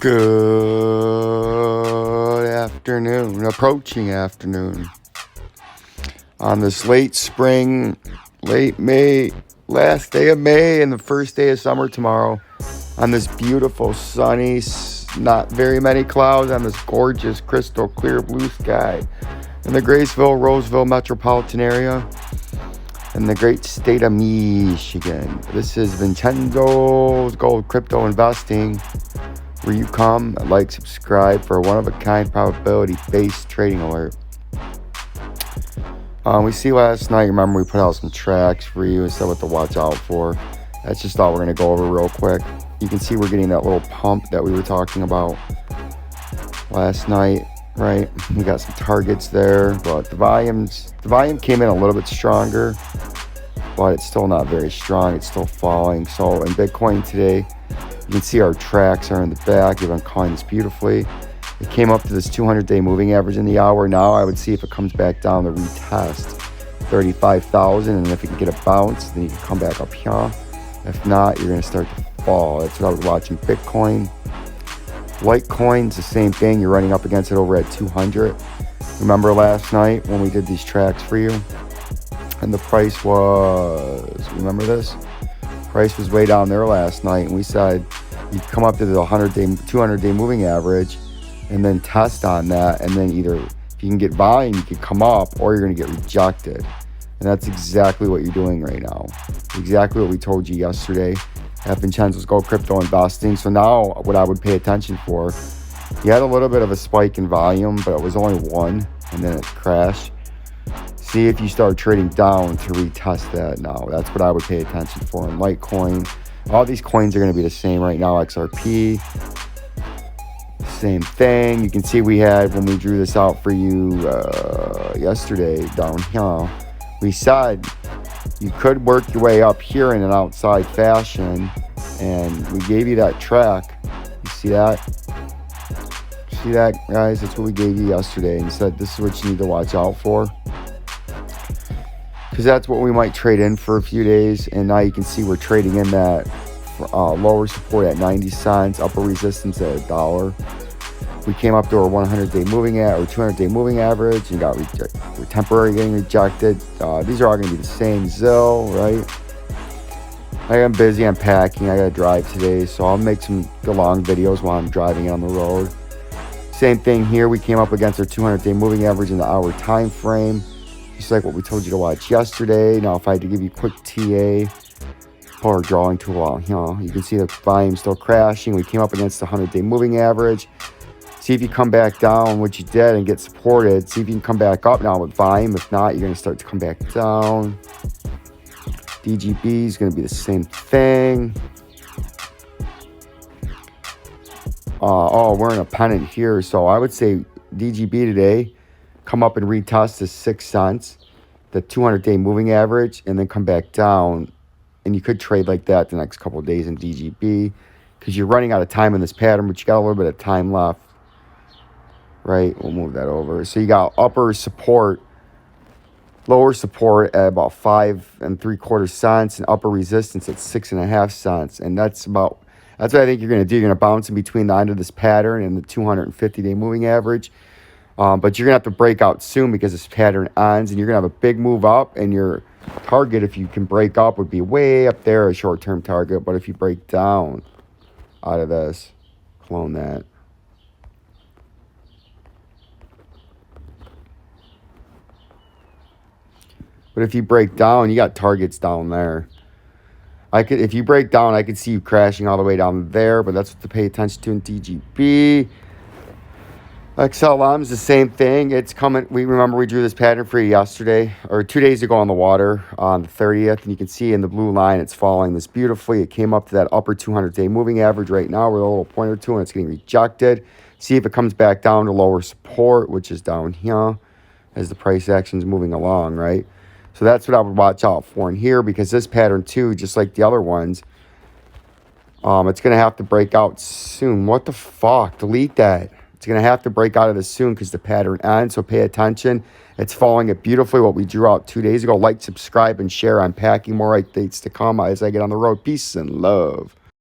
Good afternoon, approaching afternoon. On this late spring, late May, last day of May and the first day of summer tomorrow. On this beautiful, sunny, not very many clouds, on this gorgeous, crystal clear blue sky in the Graceville, Roseville metropolitan area in the great state of Michigan. This is Vincenzo'S Gold Crypto Investing, where you come, like, subscribe for a one-of-a-kind probability-based trading alert. We see last night, remember we put out some tracks for you and said what to watch out for. That's just all we're going to go over real quick. You can see we're getting that little pump that we were talking about last night, right? We got some targets there, but the volume came in a little bit stronger, but it's still not very strong. It's still falling. So in Bitcoin today, you can see our tracks are in the back. You've been calling this beautifully. It came up to this 200-day moving average in the hour. Now I would see if it comes back down to retest 35,000, and if it can get a bounce, then you can come back up here. If not, you're going to start to fall. That's what I was watching. Bitcoin. Litecoin's the same thing. You're running up against it over at 200. Remember last night when we did these tracks for you? And the price was, remember this? Price was way down there last night, and we said you come up to the 100-day, 200-day moving average and then test on that, and then either if you can get volume, you can come up, or you're going to get rejected. And that's exactly what you're doing right now. Exactly what we told you yesterday at Vincenzo'S Gold Crypto Investing. So now what I would pay attention for, you had a little bit of a spike in volume, but it was only one, and then it crashed. See if you start trading down to retest that now. That's what I would pay attention for. In Litecoin, all these coins are going to be the same right now. XRP, same thing. You can see we had, when we drew this out for you yesterday down here, we said you could work your way up here in an outside fashion, and we gave you that track. You see that? See that, guys? That's what we gave you yesterday, and said this is what you need to watch out for, because that's what we might trade in for a few days. And now you can see we're trading in that lower support at 90 cents, upper resistance at $1. We came up to our 100-day moving or 200-day moving average and got rejected. We're temporarily getting rejected. These are all going to be the same. ZIL, right? I'm busy. I'm packing. I got to drive today, so I'll make some long videos while I'm driving on the road. Same thing here. We came up against our 200-day moving average in the hour time frame, just like what we told you to watch yesterday. Now, if I had to give you a quick TA or drawing tool, you can see the volume still crashing. We came up against the 100-day moving average. See if you come back down, which you did, and get supported. See if you can come back up now with volume. If not, you're going to start to come back down. DGB is going to be the same thing. We're in a pennant here. So I would say DGB today, come up and retest to 6 cents, the 200-day moving average, and then come back down. And you could trade like that the next couple of days in DGB, because you're running out of time in this pattern, but you got a little bit of time left. Right, we'll move that over. So you got upper support, lower support at about 5 3/4 cents, and upper resistance at 6.5 cents. And that's what I think you're going to do. You're going to bounce in between the end of this pattern and the 250-day moving average. But you're going to have to break out soon, because this pattern ends, and you're going to have a big move up, and your target, if you can break up, would be way up there, a short-term target. But if you break down out of this, clone that. But if you break down, you got targets down there. If you break down, I could see you crashing all the way down there, but that's what to pay attention to in DGB. XLM is the same thing. It's coming. We drew this pattern for you yesterday, or 2 days ago on the water on the 30th, and you can see in the blue line it's following this beautifully. It came up to that upper 200-day moving average right now with a little pointer to, and it's getting rejected. See if it comes back down to lower support, which is down here as the price action is moving along, right? So that's what I would watch out for in here, because this pattern too, just like the other ones, it's going to have to break out soon. What the fuck? Delete that. It's going to have to break out of this soon, because the pattern ends. So pay attention. It's following it beautifully, what we drew out 2 days ago. Like, subscribe, and share. I'm packing more updates to come as I get on the road. Peace and love.